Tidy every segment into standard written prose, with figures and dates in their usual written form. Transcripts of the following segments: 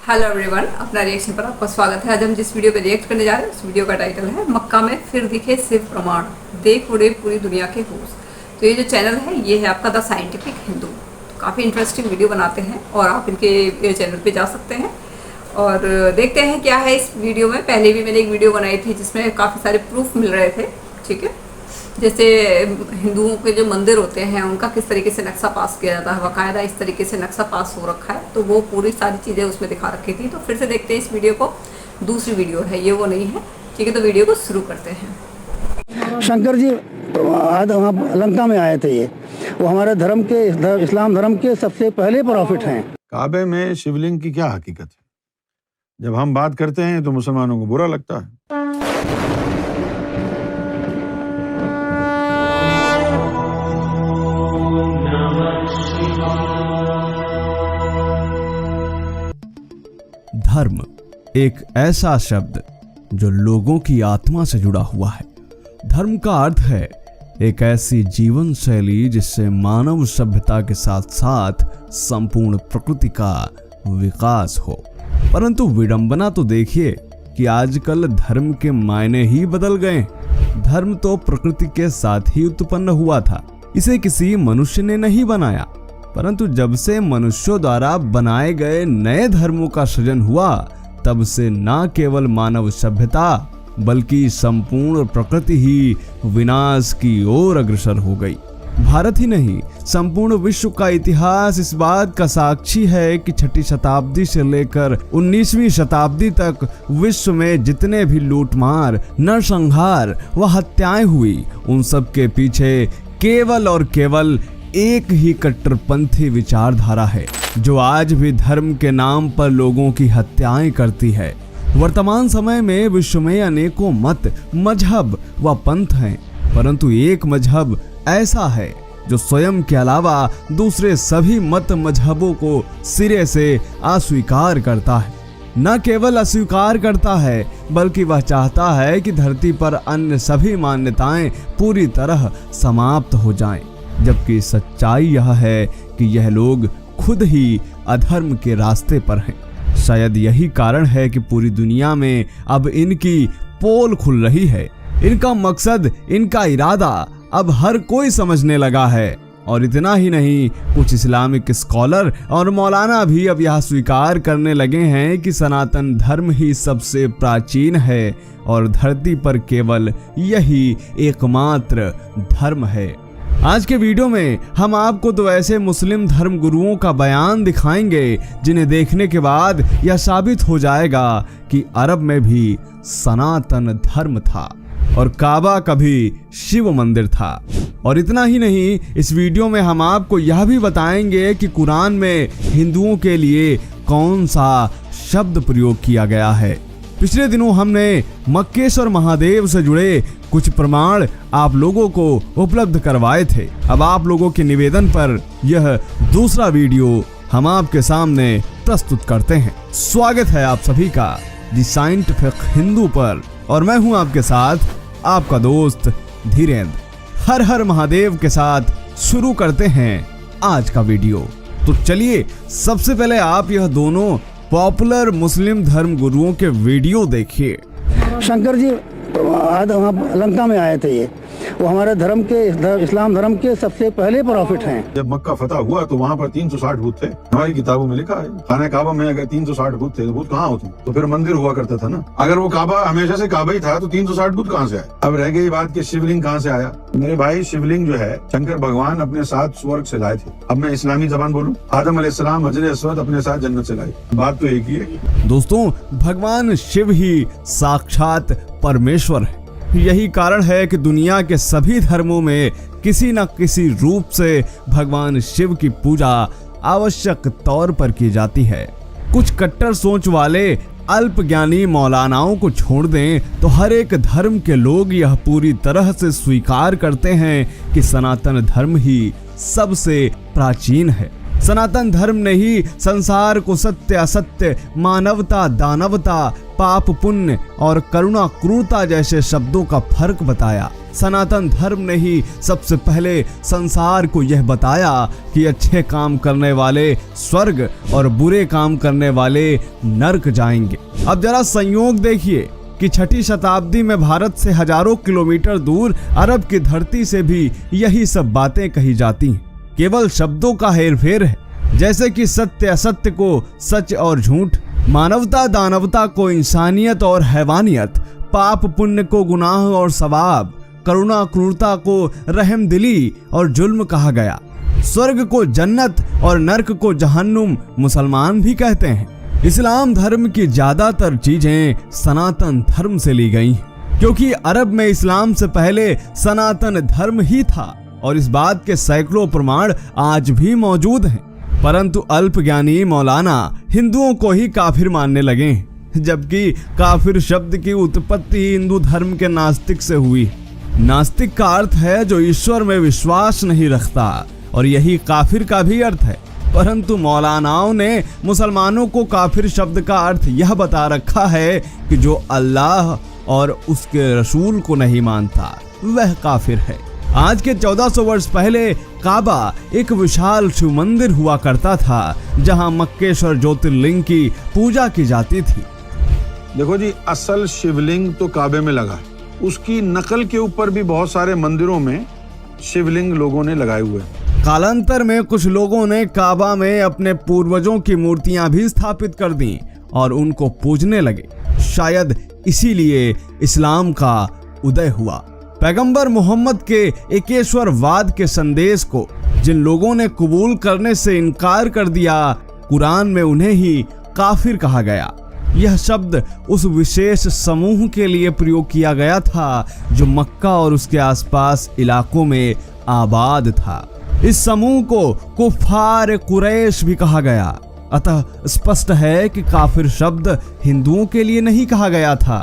Hello everyone, अपना reaction पर आपका स्वागत है। आज हम जिस वीडियो पे रिएक्ट करने जा रहे हैं उस वीडियो का टाइटल है मक्का में फिर दिखे शिव प्रमाण, देख उड़े पूरी दुनिया के होश। तो ये जो चैनल है ये है आपका द साइंटिफिक हिंदू। तो काफ़ी इंटरेस्टिंग वीडियो बनाते हैं और आप इनके चैनल पे जा सकते हैं और देखते हैं क्या है इस वीडियो में। पहले भी मैंने एक वीडियो बनाई थी जिसमें काफ़ी सारे प्रूफ मिल रहे थे, ठीक है। जैसे हिंदुओं के जो मंदिर होते हैं उनका किस तरीके से नक्शा पास किया जाता है, बाकायदा इस तरीके से नक्शा पास हो रखा है, तो वो पूरी सारी चीज़ें उसमें दिखा रखी थी। तो फिर से देखते हैं इस वीडियो को। दूसरी वीडियो है ये, वो नहीं है, ठीक है। तो वीडियो को शुरू करते हैं। शंकर जी आज वहाँ लंका में आए थे। ये वो हमारे धर्म के इस्लाम धर्म के सबसे पहले प्रॉफिट हैं। काबे में शिवलिंग की क्या हकीकत है? जब हम बात करते हैं तो मुसलमानों को बुरा लगता है। धर्म एक ऐसा शब्द जो लोगों की आत्मा से जुड़ा हुआ है। धर्म का अर्थ है एक ऐसी जीवन शैली जिससे मानव सभ्यता के साथ साथ संपूर्ण प्रकृति का विकास हो। परंतु विडंबना तो देखिए कि आजकल धर्म के मायने ही बदल गए। धर्म तो प्रकृति के साथ ही उत्पन्न हुआ था, इसे किसी मनुष्य ने नहीं बनाया। परंतु जब से मनुष्यों द्वारा बनाए गए नए धर्मों का सृजन हुआ, तब से न केवल मानव सभ्यता बल्कि संपूर्ण प्रकृति ही विनाश की ओर अग्रसर हो गई। भारत ही नहीं, संपूर्ण विश्व का इतिहास इस बात का साक्षी है कि 6ठी शताब्दी से लेकर 19वीं शताब्दी तक विश्व में जितने भी लूटमार, नरसंहार व हत्याएं हुई, उन सब के पीछे केवल और केवल एक ही कट्टरपंथी विचारधारा है जो आज भी धर्म के नाम पर लोगों की हत्याएं करती है। वर्तमान समय में विश्व में अनेकों मत, मजहब व पंथ हैं, परंतु एक मजहब ऐसा है जो स्वयं के अलावा दूसरे सभी मत मजहबों को सिरे से अस्वीकार करता है। न केवल अस्वीकार करता है बल्कि वह चाहता है कि धरती पर अन्य सभी मान्यताएं पूरी तरह समाप्त हो जाएं। जबकि सच्चाई यह है कि यह लोग खुद ही अधर्म के रास्ते पर हैं। शायद यही कारण है कि पूरी दुनिया में अब इनकी पोल खुल रही है। इनका मकसद, इनका इरादा अब हर कोई समझने लगा है। और इतना ही नहीं, कुछ इस्लामिक स्कॉलर और मौलाना भी अब यह स्वीकार करने लगे हैं कि सनातन धर्म ही सबसे प्राचीन है और धरती पर केवल यही एकमात्र धर्म है। आज के वीडियो में हम आपको तो ऐसे मुस्लिम धर्म गुरुओं का बयान दिखाएंगे जिन्हें देखने के बाद यह साबित हो जाएगा कि अरब में भी सनातन धर्म था और काबा कभी शिव मंदिर था। और इतना ही नहीं, इस वीडियो में हम आपको यह भी बताएंगे कि कुरान में हिंदुओं के लिए कौन सा शब्द प्रयोग किया गया है। पिछले दिनों हमने मक्केश्वर महादेव से जुड़े कुछ प्रमाण आप लोगों को उपलब्ध करवाए थे। अब आप लोगों के निवेदन पर यह दूसरा वीडियो हम आपके सामने प्रस्तुत करते हैं। स्वागत है आप सभी का द साइंटिफिक हिंदू पर और मैं हूं आपके साथ आपका दोस्त धीरेन्द्र। हर हर महादेव के साथ शुरू करते हैं आज का वीडियो। तो चलिए सबसे पहले आप यह दोनों पॉपुलर मुस्लिम धर्म गुरुओं के वीडियो देखिए। शंकर जी आज वहाँ लंका में आए थे। ये वो हमारे धर्म के इस्लाम धर्म के सबसे पहले प्रॉफिट हैं। जब मक्का फतह हुआ तो वहाँ पर 360 भूत थे। हमारी किताबों में लिखा है खाने काबा में अगर 360 भूत थे तो भूत कहाँ होते? तो फिर मंदिर हुआ करता था ना। अगर वो काबा हमेशा से काबा ही था तो 360 भूत कहाँ से आए? अब रह गई बात कि शिवलिंग कहाँ से आया। मेरे भाई, शिवलिंग जो है शंकर भगवान अपने साथ स्वर्ग से लाए थे। अब मैं इस्लामी जबान बोलूं, आदम अलैहिस्सलाम हजर अस्वद अपने साथ जन्नत से लाए। बात तो एक ही है दोस्तों, भगवान शिव ही साक्षात परमेश्वर है। यही कारण है कि दुनिया के सभी धर्मों में किसी न किसी रूप से भगवान शिव की पूजा आवश्यक तौर पर की जाती है। कुछ कट्टर सोच वाले अल्पज्ञानी मौलानाओं को छोड़ दें तो हर एक धर्म के लोग यह पूरी तरह से स्वीकार करते हैं कि सनातन धर्म ही सबसे प्राचीन है। सनातन धर्म ने ही संसार को सत्य असत्य, मानवता दानवता, पाप पुण्य और करुणा क्रूरता जैसे शब्दों का फर्क बताया। सनातन धर्म ने ही सबसे पहले संसार को यह बताया कि अच्छे काम करने वाले स्वर्ग और बुरे काम करने वाले नरक जाएंगे। अब जरा संयोग देखिए कि 6ठी शताब्दी में भारत से हजारों किलोमीटर दूर अरब की धरती से भी यही सब बातें कही जाती हैं। केवल शब्दों का हेरफेर है, जैसे कि सत्य असत्य को सच और झूठ, मानवता दानवता को इंसानियत और हैवानियत, पाप पुण्य को गुनाह और सवाब, करुणा क्रूरता को रहमदिली और जुल्म कहा गया। स्वर्ग को जन्नत और नरक को जहन्नुम मुसलमान भी कहते हैं। इस्लाम धर्म की ज्यादातर चीजें सनातन धर्म से ली गई, क्योंकि अरब में इस्लाम से पहले सनातन धर्म ही था और इस बात के सैकड़ों प्रमाण आज भी मौजूद हैं। परंतु अल्पज्ञानी मौलाना हिंदुओं को ही काफिर मानने लगे, जबकि काफिर शब्द की उत्पत्ति हिंदू धर्म के नास्तिक से हुई। नास्तिक का अर्थ है जो ईश्वर में विश्वास नहीं रखता, और यही काफिर का भी अर्थ है। परंतु मौलानाओं ने मुसलमानों को काफिर शब्द का अर्थ यह बता रखा है कि जो अल्लाह और उसके रसूल को नहीं मानता वह काफिर है। आज के 1400 वर्ष पहले काबा एक विशाल शिव मंदिर हुआ करता था, जहां मक्केश्वर ज्योतिर्लिंग की पूजा की जाती थी। देखो जी, असल शिवलिंग तो काबे में लगा, उसकी नकल के ऊपर भी बहुत सारे मंदिरों में शिवलिंग लोगों ने लगाए हुए हैं। कालांतर में कुछ लोगों ने काबा में अपने पूर्वजों की मूर्तियां भी स्थापित कर दी और उनको पूजने लगे। शायद इसीलिए इस्लाम का उदय हुआ। पैगंबर मोहम्मद के एकेश्वरवाद के संदेश को जिन लोगों ने कबूल करने से इनकार कर दिया, कुरान में उन्हें ही काफिर कहा गया। यह शब्द उस विशेष समूह के लिए प्रयोग किया गया था जो मक्का और उसके आसपास इलाकों में आबाद था। इस समूह को कुफार कुरैश भी कहा गया। अतः स्पष्ट है कि काफिर शब्द हिंदुओं के लिए नहीं कहा गया था।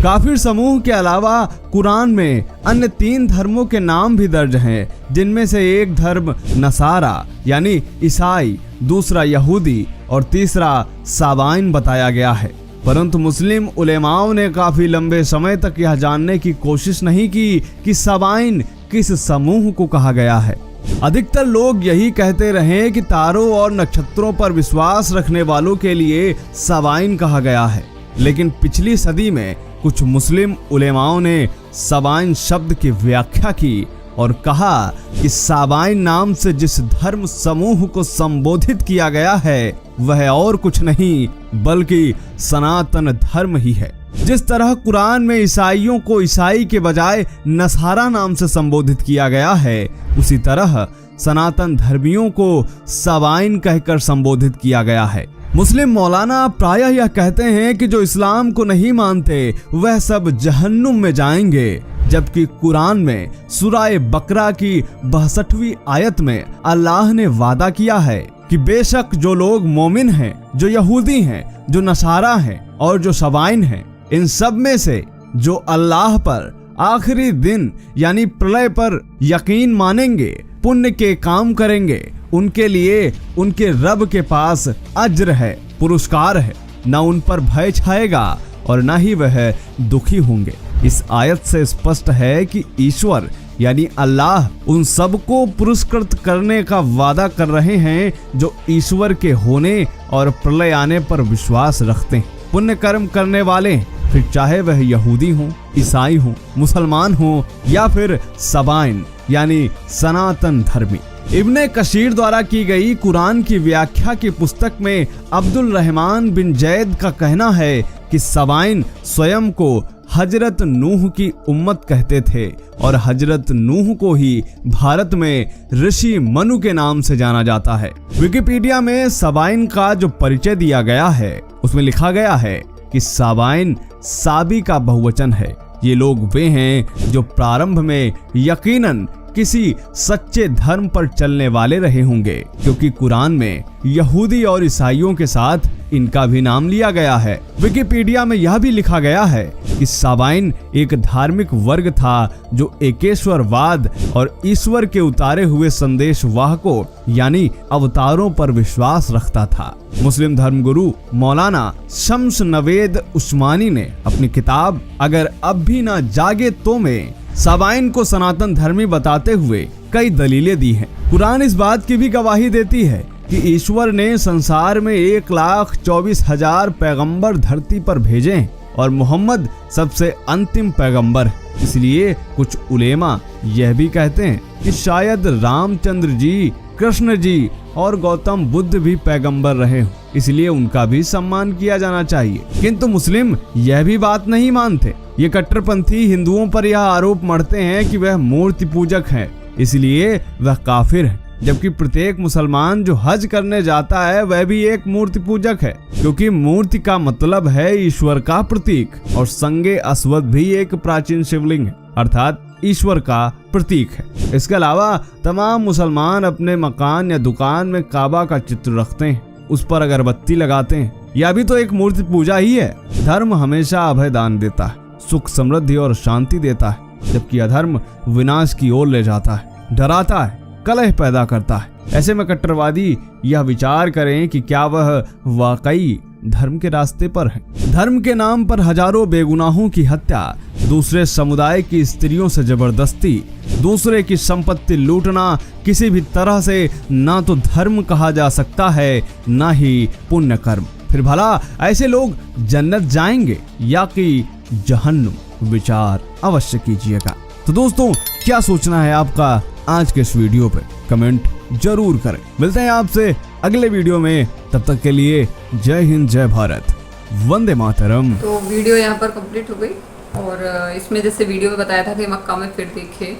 काफिर समूह के अलावा कुरान में अन्य 3 धर्मों के नाम भी दर्ज हैं, जिनमें से एक धर्म नसारा यानी ईसाई, दूसरा यहूदी और तीसरा साबाइन बताया गया है। परंतु मुस्लिम उलेमाओं ने काफी लंबे समय तक यह जानने की कोशिश नहीं की कि साबाइन किस समूह को कहा गया है। अधिकतर लोग यही कहते रहे कि तारों और नक्षत्रों पर विश्वास रखने वालों के लिए साबाइन कहा गया है। लेकिन पिछली सदी में कुछ मुस्लिम उलेमाओं ने साबाइन शब्द की व्याख्या की और कहा कि साबाइन नाम से जिस धर्म समूह को संबोधित किया गया है वह और कुछ नहीं बल्कि सनातन धर्म ही है। जिस तरह कुरान में ईसाइयों को ईसाई के बजाय नसारा नाम से संबोधित किया गया है, उसी तरह सनातन धर्मियों को साबाइन कहकर संबोधित किया गया है। मुस्लिम मौलाना प्रायः यह कहते हैं कि जो इस्लाम को नहीं मानते वह सब जहन्नुम में जाएंगे, जबकि कुरान में सूरह बकरा की 62वीं आयत में अल्लाह ने वादा किया है कि बेशक जो लोग मोमिन हैं, जो यहूदी हैं, जो नसारा हैं और जो साबाइन हैं, इन सब में से जो अल्लाह पर आखिरी दिन यानी प्रलय पर यकीन मानेंगे, पुण्य के काम करेंगे, उनके लिए उनके रब के पास अज्र है, पुरस्कार है। न उन पर भय छाएगा और न ही वह दुखी होंगे। इस आयत से स्पष्ट है कि ईश्वर यानी अल्लाह उन सबको पुरस्कृत करने का वादा कर रहे हैं जो ईश्वर के होने और प्रलय आने पर विश्वास रखते हैं। पुण्य कर्म करने वाले, फिर चाहे वह यहूदी हो, ईसाई हो, मुसलमान हो या फिर साबाइन यानी सनातन धर्मी। इब्ने कशीर द्वारा की गई कुरान की व्याख्या की पुस्तक में अब्दुल रहमान बिन जैद का कहना है कि साबाइन स्वयं को हजरत नूह की उम्मत कहते थे और हजरत नूह को ही भारत में ऋषि मनु के नाम से जाना जाता है। विकिपीडिया में साबाइन का जो परिचय दिया गया है उसमें लिखा गया है कि साबाइन साबी का बहुवचन है। ये लोग वे हैं जो प्रारंभ में यकीनन किसी सच्चे धर्म पर चलने वाले रहे होंगे, क्योंकि कुरान में यहूदी और ईसाइयों के साथ इनका भी नाम लिया गया है। विकिपीडिया में यह भी लिखा गया है कि साबाइन एक धार्मिक वर्ग था जो एकेश्वरवाद और ईश्वर के उतारे हुए संदेशवाहकों यानी अवतारों पर विश्वास रखता था। मुस्लिम धर्मगुरु मौलाना शम्स नवेद उस्मानी ने अपनी किताब अगर अब भी ना जागे तो में साबाइन को सनातन धर्मी बताते हुए कई दलीलें दी हैं। कुरान इस बात की भी गवाही देती है कि ईश्वर ने संसार में 1,24,000 पैगंबर धरती पर भेजे हैं और मोहम्मद सबसे अंतिम पैगंबर है। इसलिए कुछ उलेमा यह भी कहते हैं कि शायद रामचंद्र जी, कृष्ण जी और गौतम बुद्ध भी पैगंबर रहे हों, इसलिए उनका भी सम्मान किया जाना चाहिए। किंतु मुस्लिम यह भी बात नहीं मानते। ये कट्टरपंथी हिंदुओं पर यह आरोप मढ़ते हैं कि वह मूर्ति पूजक हैं, इसलिए वह काफिर है। जबकि प्रत्येक मुसलमान जो हज करने जाता है वह भी एक मूर्ति पूजक है, क्योंकि मूर्ति का मतलब है ईश्वर का प्रतीक, और संगे अस्वद भी एक प्राचीन शिवलिंग है, अर्थात ईश्वर का प्रतीक है। इसके अलावा तमाम मुसलमान अपने मकान या दुकान में काबा का चित्र रखते हैं, उस पर अगरबत्ती लगाते हैं। यह भी तो एक मूर्ति पूजा ही है। धर्म हमेशा अभय दान देता है, सुख समृद्धि और शांति देता है, जबकि अधर्म विनाश की ओर ले जाता है, डराता है, कलह पैदा करता है। ऐसे में कट्टरवादी यह विचार करें कि क्या वह वाकई धर्म के रास्ते पर है। धर्म के नाम पर हजारों बेगुनाहों की हत्या, दूसरे समुदाय की स्त्रियों से जबरदस्ती, दूसरे की संपत्ति लूटना किसी भी तरह से ना तो धर्म कहा जा सकता है, ना ही पुण्य कर्म। फिर भला ऐसे लोग जन्नत जाएंगे या कि जहन्नुम? विचार अवश्य कीजिएगा। तो दोस्तों, क्या सोचना है आपका आज के इस वीडियो पे? कमेंट जरूर करें। मिलते हैं आपसे अगले वीडियो में, तब तक के लिए जय हिंद, जय भारत, वंदे मातरम। तो वीडियो यहाँ पर कंप्लीट हो गई, और इसमें जैसे वीडियो में बताया था कि मक्का में फिर दिखे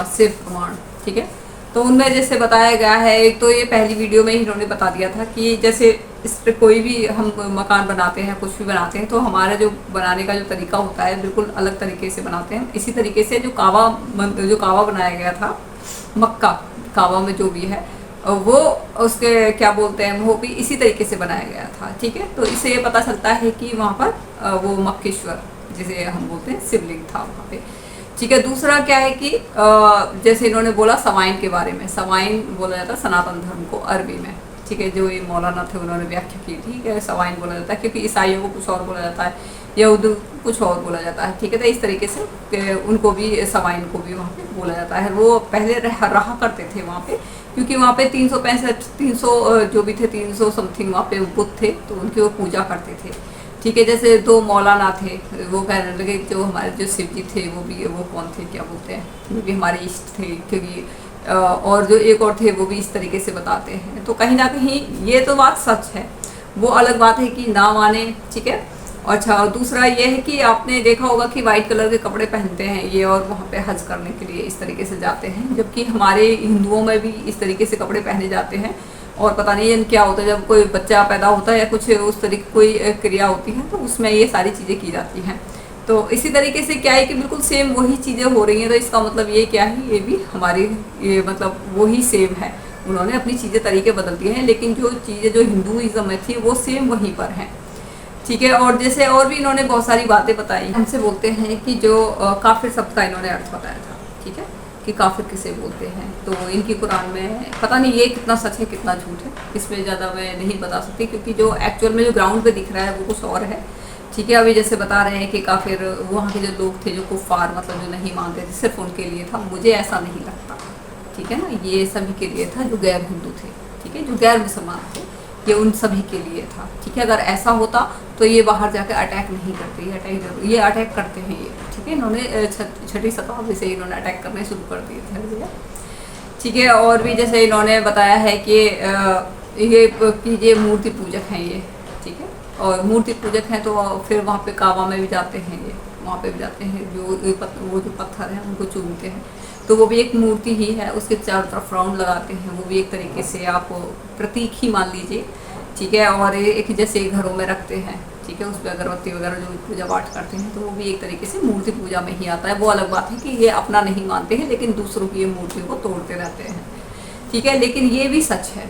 सिर्फ प्रमाण, ठीक है। तो उनमें जैसे बताया गया है, एक तो ये पहली वीडियो में ही इन्होंने बता दिया था कि जैसे इस पर कोई भी हम मकान बनाते हैं, कुछ भी बनाते हैं, तो हमारा जो बनाने का जो तरीका होता है बिल्कुल अलग तरीके से बनाते हैं। इसी तरीके से जो काबा बनाया गया था, मक्का काबा में जो भी है वो उसके क्या बोलते हैं, वो भी इसी तरीके से बनाया गया था, ठीक है। तो इससे ये पता चलता है कि वहाँ पर वो मक्केश्वर जिसे हम बोलते हैं शिवलिंग था वहाँ पे, ठीक है। दूसरा क्या है कि जैसे इन्होंने बोला सवाइन के बारे में, सवाइन बोला जाता है सनातन धर्म को अरबी में, ठीक है। जो ये मौलाना थे उन्होंने व्याख्या की थी कि सवाइन बोला जाता है, क्योंकि ईसाइयों को कुछ और बोला जाता है, यहूद कुछ और बोला जाता है, ठीक है। तो इस तरीके से उनको भी सवाइन को भी वहाँ पे बोला जाता है। वो पहले रहा करते थे वहाँ पे, क्योंकि वहाँ पे 300 जो भी थे, 300 समथिंग वहाँ पे बुद्ध थे, तो उनकी वो पूजा करते थे, ठीक है। जैसे 2 मौलाना थे, वो कहने लगे जो हमारे जो शिव जी थे वो कौन थे, क्या बोलते हैं, वो भी हमारे इष्ट थे, क्योंकि और जो एक और थे वो भी इस तरीके से बताते हैं। तो कहीं ना कहीं ये तो बात सच है, वो अलग बात है कि ना माने, ठीक है। अच्छा, और दूसरा ये है कि आपने देखा होगा कि वाइट कलर के कपड़े पहनते हैं ये, और वहाँ पे हज करने के लिए इस तरीके से जाते हैं, जबकि हमारे हिंदुओं में भी इस तरीके से कपड़े पहने जाते हैं। और पता नहीं क्या होता है, जब कोई बच्चा पैदा होता है या कुछ उस तरीके कोई क्रिया होती है, तो उसमें ये सारी चीज़ें की जाती हैं। तो इसी तरीके से क्या है कि बिल्कुल सेम वही चीज़ें हो रही हैं। तो इसका मतलब ये क्या है, ये भी हमारी ये मतलब वही सेम है। उन्होंने अपनी चीज़ें तरीके बदल दिए हैं, लेकिन जो चीज़ें जो हिंदुइज्म में थी वो सेम वहीं पर हैं, ठीक है। और जैसे और भी इन्होंने बहुत सारी बातें बताई। हमसे बोलते हैं कि जो काफिर शब्द का इन्होंने अर्थ बताया था, ठीक है, कि काफिर किसे बोलते हैं। तो इनकी कुरान में पता नहीं ये कितना सच है कितना झूठ है, इसमें ज़्यादा मैं नहीं बता सकती, क्योंकि जो एक्चुअल में जो ग्राउंड पे दिख रहा है वो कुछ और है, ठीक है। अभी जैसे बता रहे हैं कि काफिर वहाँ के जो लोग थे, जो कुफार मतलब जो नहीं मानते थे, सिर्फ उनके लिए था। मुझे ऐसा नहीं लगता, ठीक है ना। ये सभी के लिए था जो गैर हिंदू थे, ठीक है, जो गैर मुसलमान थे, ये उन सभी के लिए था, ठीक है। अगर ऐसा होता तो ये बाहर जाकर अटैक नहीं करते, ये अटैक करते हैं ये, ठीक है। इन्होंने 6वीं शताब्दी से इन्होंने अटैक करने शुरू कर दिए थे हर जगह, ठीक है। और भी जैसे इन्होंने बताया है कि ये मूर्ति पूजक हैं ये, ठीक है। और मूर्ति पूजक हैं तो फिर वहाँ पे काबा में भी जाते हैं ये, वहाँ पे भी जाते हैं, वो जो पत्थर हैं उनको चूमते हैं, तो वो भी एक मूर्ति ही है। उसके चारों तरफ राउंड लगाते हैं, वो भी एक तरीके से आप प्रतीक ही मान लीजिए, ठीक है। और एक जैसे घरों में रखते हैं, ठीक है, उस पर अगरबत्ती वगैरह जो पूजा पाठ करते हैं, तो वो भी एक तरीके से मूर्ति पूजा में ही आता है। वो अलग बात है कि ये अपना नहीं मानते हैं, लेकिन दूसरों की ये मूर्ति को तोड़ते रहते हैं, ठीक है। लेकिन ये भी सच है,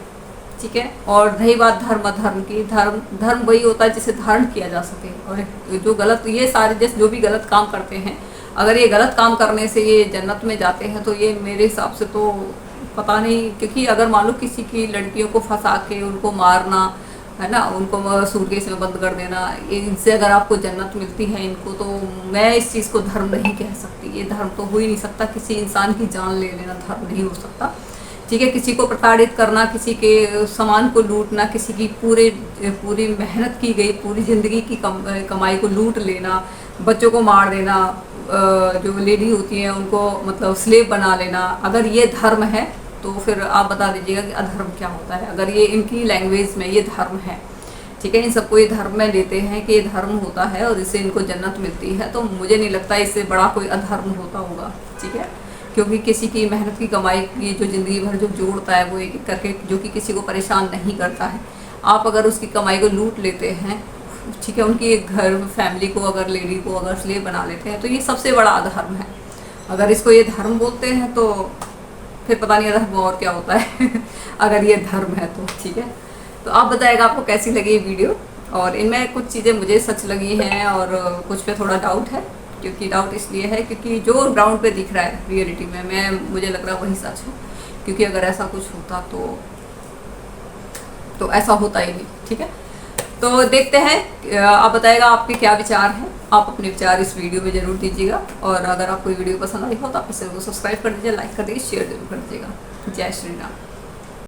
ठीक है। और रही बात धर्म की, धर्म वही होता है जिसे धारण किया जा सके। और जो गलत, ये सारे जैसे जो भी गलत काम करते हैं, अगर ये गलत काम करने से ये जन्नत में जाते हैं, तो ये मेरे हिसाब से तो पता नहीं, क्योंकि अगर मान लो किसी की लड़कियों को फंसा के उनको मारना है ना, उनको सूटकेस में बंद कर देना, इनसे अगर आपको जन्नत मिलती है इनको, तो मैं इस चीज़ को धर्म नहीं कह सकती। ये धर्म तो हो ही नहीं सकता, किसी इंसान की जान ले लेना धर्म नहीं हो सकता। ठीक है, किसी को प्रताड़ित करना, किसी के सामान को लूटना, किसी की पूरी मेहनत की गई पूरी ज़िंदगी की कमाई को लूट लेना, बच्चों को मार देना, जो लेडी होती हैं उनको मतलब स्लेव बना लेना, अगर ये धर्म है तो फिर आप बता दीजिएगा कि अधर्म क्या होता है। अगर ये इनकी लैंग्वेज में ये धर्म है, ठीक है, इन सबको ये धर्म में लेते हैं कि ये धर्म होता है और इससे इनको जन्नत मिलती है, तो मुझे नहीं लगता इससे बड़ा कोई अधर्म होता होगा। ठीक है, क्योंकि किसी की मेहनत की कमाई की जो ज़िंदगी भर जो जोड़ता है वो एक एक करके, जो कि किसी को परेशान नहीं करता है, आप अगर उसकी कमाई को लूट लेते हैं, ठीक है, उनकी घर फैमिली को अगर लेडी को अगर स्लेव बना लेते हैं, तो ये सबसे बड़ा अधर्म है। अगर इसको ये धर्म बोलते हैं तो फिर पता नहीं अधर्म और क्या होता है अगर ये धर्म है तो। ठीक है, तो आप बताइएगा आपको कैसी लगी ये वीडियो, और इनमें कुछ चीज़ें मुझे सच लगी हैं और कुछ पे थोड़ा डाउट है, क्योंकि डाउट इसलिए है क्योंकि जो ग्राउंड पे दिख रहा है रियलिटी में मुझे लग रहा है वही सच है, क्योंकि अगर ऐसा कुछ होता तो ऐसा होता ही नहीं। ठीक है, तो देखते हैं, आप बताइएगा आपके क्या विचार हैं, आप अपने विचार इस वीडियो में ज़रूर दीजिएगा, और अगर आपको वीडियो पसंद आई हो तो आप इसे सब्सक्राइब कर दीजिए, लाइक कर दीजिए, शेयर जरूर कर दीजिएगा। जय श्री राम।